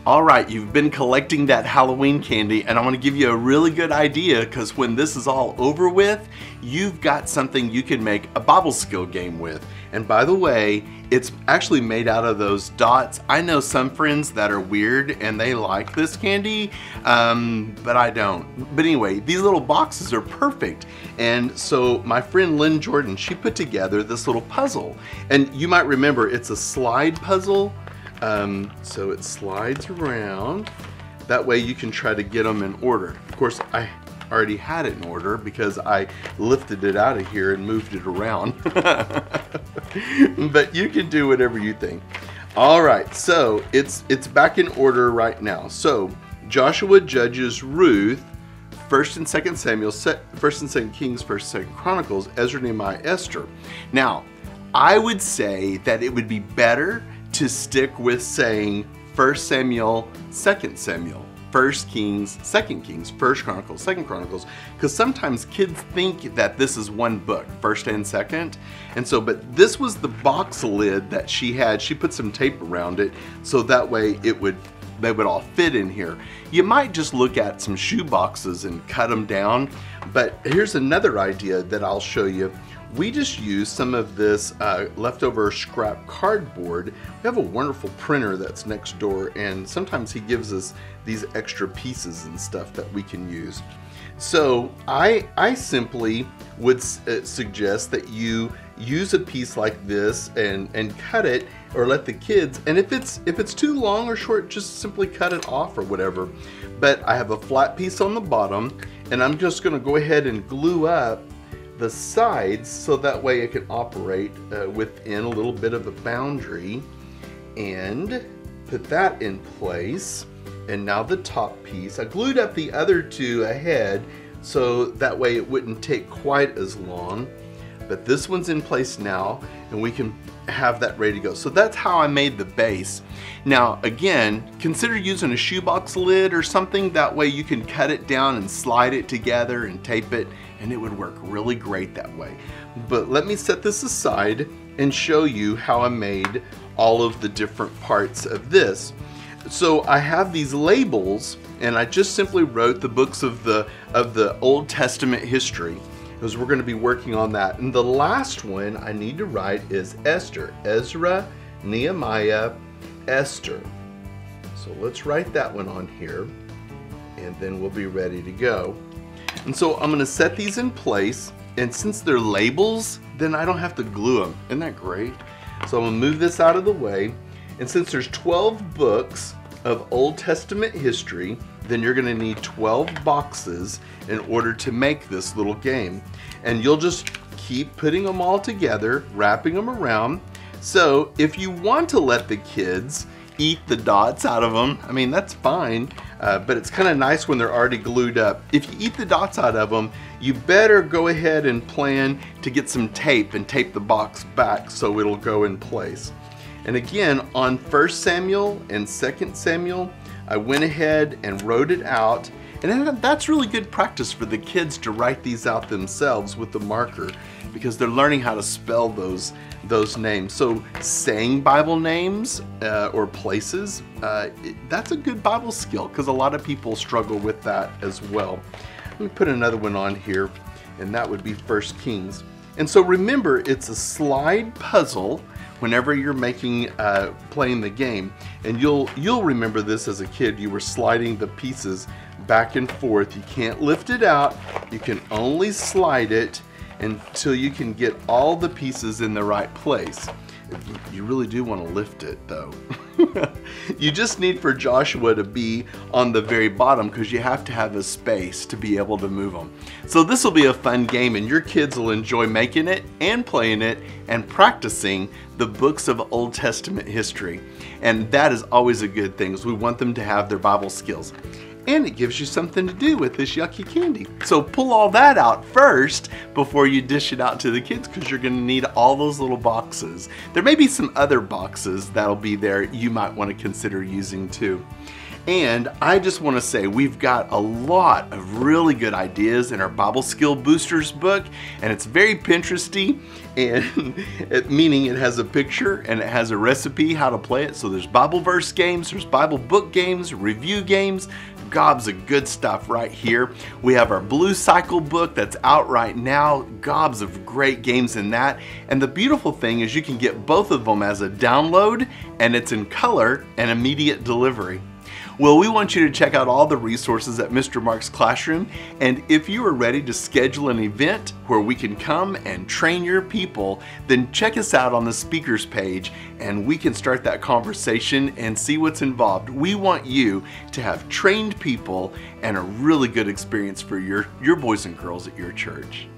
Alright, you've been collecting that Halloween candy, and I want to give you a really good idea, because when this is all over with, you've got something you can make a Bible skill game with. And by the way, it's actually made out of those dots. I know some friends that are weird and they like this candy, but I don't. But anyway, these little boxes are perfect. And so my friend Lynn Jordan, she put together this little puzzle. And you might remember it's a slide puzzle. So it slides around. That way you can try to get them in order. Of course, I already had it in order because I lifted it out of here and moved it around. But you can do whatever you think. All right, so it's back in order right now. So Joshua, Judges, Ruth, 1st and 2nd Samuel, 1st and 2nd Kings, 1st and 2nd Chronicles, Ezra, Nehemiah, Esther. Now, I would say that it would be better to stick with saying 1 Samuel, 2 Samuel, 1 Kings, 2 Kings, 1 Chronicles, 2 Chronicles, because sometimes kids think that this is one book, 1st and 2nd, and so, but this was the box lid that she had. She put some tape around it so that way they would all fit in here. You might just look at some shoe boxes and cut them down, but here's another idea that I'll show you. We just use some of this leftover scrap cardboard. We have a wonderful printer that's next door, and sometimes he gives us these extra pieces and stuff that we can use. So I simply would suggest that you use a piece like this and cut it, or let the kids, and if it's too long or short, just simply cut it off or whatever. But I have a flat piece on the bottom, and I'm just gonna go ahead and glue up the sides so that way it can operate within a little bit of a boundary, and put that in place. And now the top piece, I glued up the other two ahead so that way it wouldn't take quite as long, but this one's in place now and we can have that ready to go. So that's how I made the base. Now again, consider using a shoebox lid or something, that way you can cut it down and slide it together and tape it, and it would work really great that way. But let me set this aside and show you how I made all of the different parts of this. So I have these labels, and I just simply wrote the books of the Old Testament history, because we're going to be working on that. And the last one I need to write is Esther. Ezra, Nehemiah, Esther. So let's write that one on here, and then we'll be ready to go. And so I'm going to set these in place, and since they're labels, then I don't have to glue them. Isn't that great? So I'm going to move this out of the way, and since there's 12 books of Old Testament history, then you're going to need 12 boxes in order to make this little game. And you'll just keep putting them all together, wrapping them around. So if you want to let the kids eat the dots out of them, I mean, that's fine, but it's kind of nice when they're already glued up. If you eat the dots out of them, you better go ahead and plan to get some tape and tape the box back so it'll go in place. And again, on 1 Samuel and 2 Samuel, I went ahead and wrote it out. And that's really good practice for the kids to write these out themselves with the marker, because they're learning how to spell those names. So saying Bible names or places, that's a good Bible skill, because a lot of people struggle with that as well. Let me put another one on here, and that would be 1 Kings. And so remember, it's a slide puzzle whenever you're playing the game, and you'll remember this as a kid. You were sliding the pieces back and forth. You can't lift it out. You can only slide it until you can get all the pieces in the right place. You really do want to lift it though. You just need for Joshua to be on the very bottom, because you have to have a space to be able to move them. So this will be a fun game, and your kids will enjoy making it and playing it and practicing the books of Old Testament history. And that is always a good thing, is we want them to have their Bible skills. And it gives you something to do with this yucky candy. So pull all that out first before you dish it out to the kids, because you're going to need all those little boxes. There may be some other boxes that'll be there you might want to consider using too. And I just want to say we've got a lot of really good ideas in our Bible Skill Boosters book, and it's very Pinteresty, and meaning it has a picture and it has a recipe how to play it. So there's Bible verse games, there's Bible book games, review games, gobs of good stuff right here. We have our Blue Cycle book that's out right now, gobs of great games in that. And the beautiful thing is you can get both of them as a download, and it's in color and immediate delivery. Well, we want you to check out all the resources at Mr. Mark's Classroom, and if you are ready to schedule an event where we can come and train your people, then check us out on the speakers page and we can start that conversation and see what's involved. We want you to have trained people and a really good experience for your boys and girls at your church.